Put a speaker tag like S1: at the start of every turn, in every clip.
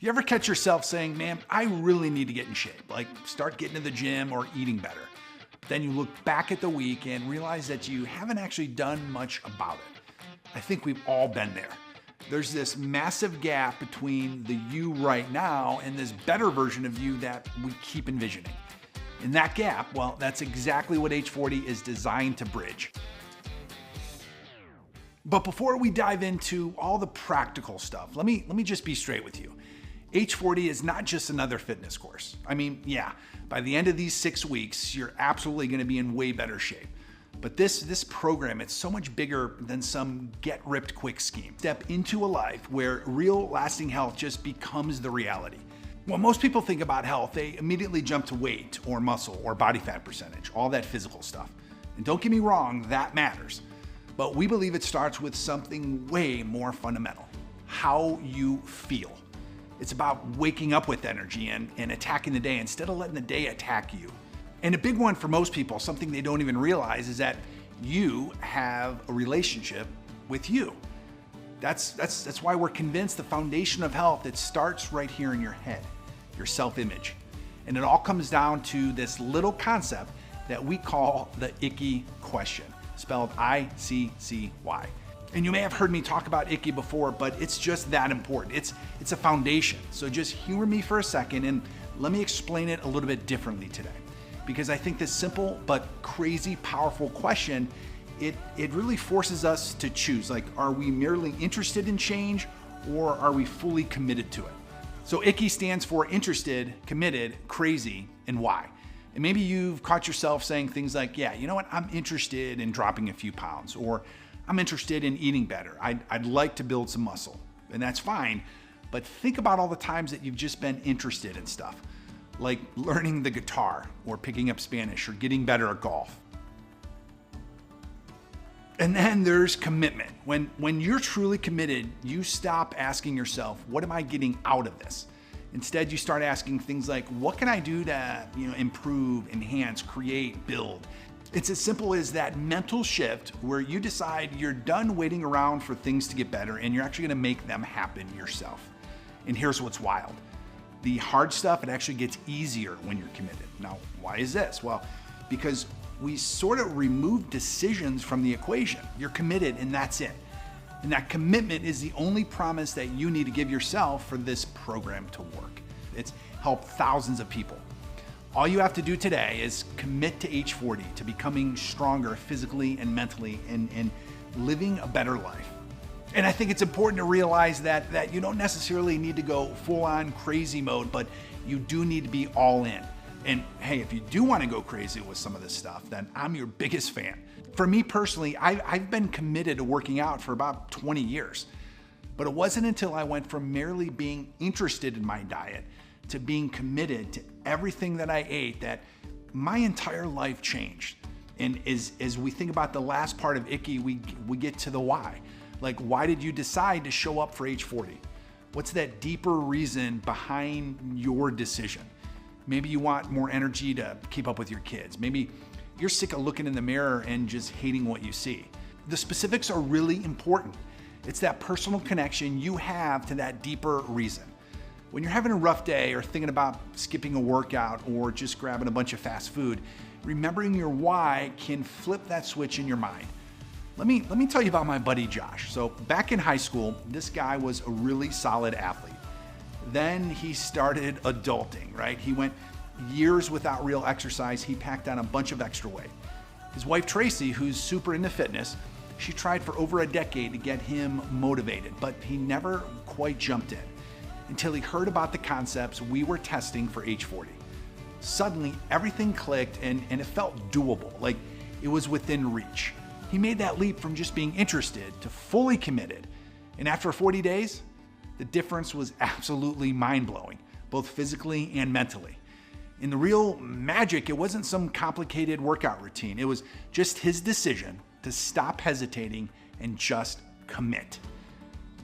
S1: You ever catch yourself saying, man, I really need to get in shape, like start getting to the gym or eating better? Then you look back at the week and realize that you haven't actually done much about it. I think we've all been there. There's this massive gap between the you right now and this better version of you that we keep envisioning. And that gap, well, that's exactly what H40 is designed to bridge. But before we dive into all the practical stuff, let me just be straight with you. H40 is not just another fitness course. I mean, yeah, by the end of these 6 weeks, you're absolutely gonna be in way better shape. But this program, it's so much bigger than some get ripped quick scheme. Step into a life where real lasting health just becomes the reality. When most people think about health, they immediately jump to weight or muscle or body fat percentage, all that physical stuff. And don't get me wrong, that matters. But we believe it starts with something way more fundamental: how you feel. It's about waking up with energy and attacking the day instead of letting the day attack you. And a big one for most people, something they don't even realize, is that you have a relationship with you. That's why we're convinced the foundation of health, it starts right here in your head, your self-image. And it all comes down to this little concept that we call the ICCY question, spelled ICCY. And you may have heard me talk about ICCY before, but it's just that important. It's a foundation. So just humor me for a second and let me explain it a little bit differently today. Because I think this simple but crazy powerful question, it really forces us to choose. Like, are we merely interested in change or are we fully committed to it? So ICCY stands for interested, committed, crazy, and why. And maybe you've caught yourself saying things like, yeah, you know what, I'm interested in dropping a few pounds, or I'm interested in eating better. I'd like to build some muscle, and that's fine. But think about all the times that you've just been interested in stuff, like learning the guitar or picking up Spanish or getting better at golf. And then there's commitment. When you're truly committed, you stop asking yourself, what am I getting out of this? Instead, you start asking things like, what can I do to improve, enhance, create, build? It's as simple as that mental shift where you decide you're done waiting around for things to get better and you're actually gonna make them happen yourself. And here's what's wild. The hard stuff, it actually gets easier when you're committed. Now, why is this? Well, because we sort of remove decisions from the equation. You're committed and that's it. And that commitment is the only promise that you need to give yourself for this program to work. It's helped thousands of people. All you have to do today is commit to H40, to becoming stronger physically and mentally and living a better life. And I think it's important to realize that you don't necessarily need to go full on crazy mode, but you do need to be all in. And hey, if you do want to go crazy with some of this stuff, then I'm your biggest fan. For me personally, I've been committed to working out for about 20 years. But it wasn't until I went from merely being interested in my diet to being committed to everything that I ate that my entire life changed. And as we think about the last part of ICCY, we get to the why. Like, why did you decide to show up for H40? What's that deeper reason behind your decision? Maybe you want more energy to keep up with your kids. Maybe you're sick of looking in the mirror and just hating what you see. The specifics are really important. It's that personal connection you have to that deeper reason. When you're having a rough day or thinking about skipping a workout or just grabbing a bunch of fast food, remembering your why can flip that switch in your mind. Let me tell you about my buddy Josh. So back in high school, this guy was a really solid athlete. Then he started adulting, right? He went years without real exercise. He packed on a bunch of extra weight. His wife Tracy, who's super into fitness, she tried for over a decade to get him motivated, but he never quite jumped in until he heard about the concepts we were testing for H40. Suddenly, everything clicked and it felt doable, like it was within reach. He made that leap from just being interested to fully committed. And after 40 days, the difference was absolutely mind-blowing, both physically and mentally. In the real magic, it wasn't some complicated workout routine. It was just his decision to stop hesitating and just commit.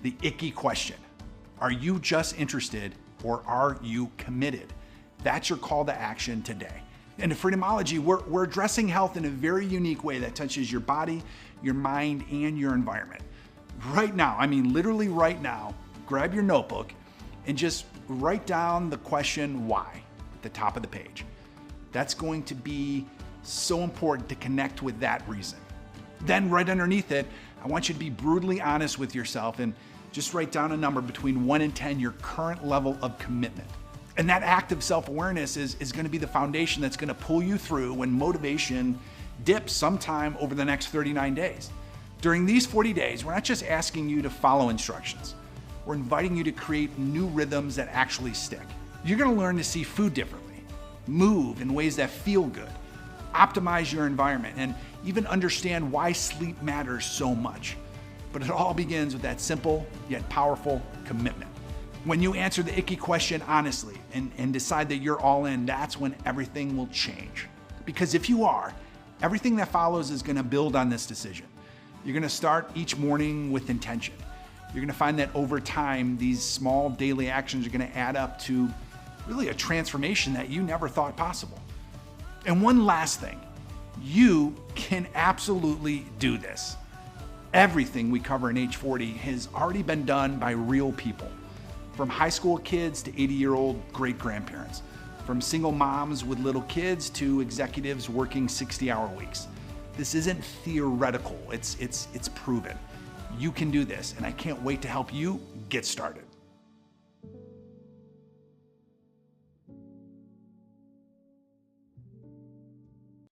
S1: The ICCY question. Are you just interested or are you committed? That's your call to action today. And in Freedomology, we're addressing health in a very unique way that touches your body, your mind, and your environment. Right now, I mean literally right now, grab your notebook and just write down the question why at the top of the page. That's going to be so important to connect with that reason. Then right underneath it, I want you to be brutally honest with yourself and just write down a number between 1 and 10, your current level of commitment. And that act of self-awareness is going to be the foundation that's going to pull you through when motivation dips sometime over the next 39 days. During these 40 days, we're not just asking you to follow instructions. We're inviting you to create new rhythms that actually stick. You're going to learn to see food differently, move in ways that feel good, optimize your environment, and even understand why sleep matters so much. But it all begins with that simple yet powerful commitment. When you answer the ICCY question honestly and decide that you're all in, that's when everything will change. Because if you are, everything that follows is going to build on this decision. You're going to start each morning with intention. You're going to find that over time, these small daily actions are going to add up to really a transformation that you never thought possible. And one last thing, you can absolutely do this. Everything we cover in H40 has already been done by real people, from high school kids to 80-year-old great-grandparents, from single moms with little kids to executives working 60-hour weeks. This isn't theoretical, it's proven. You can do this, and I can't wait to help you get started.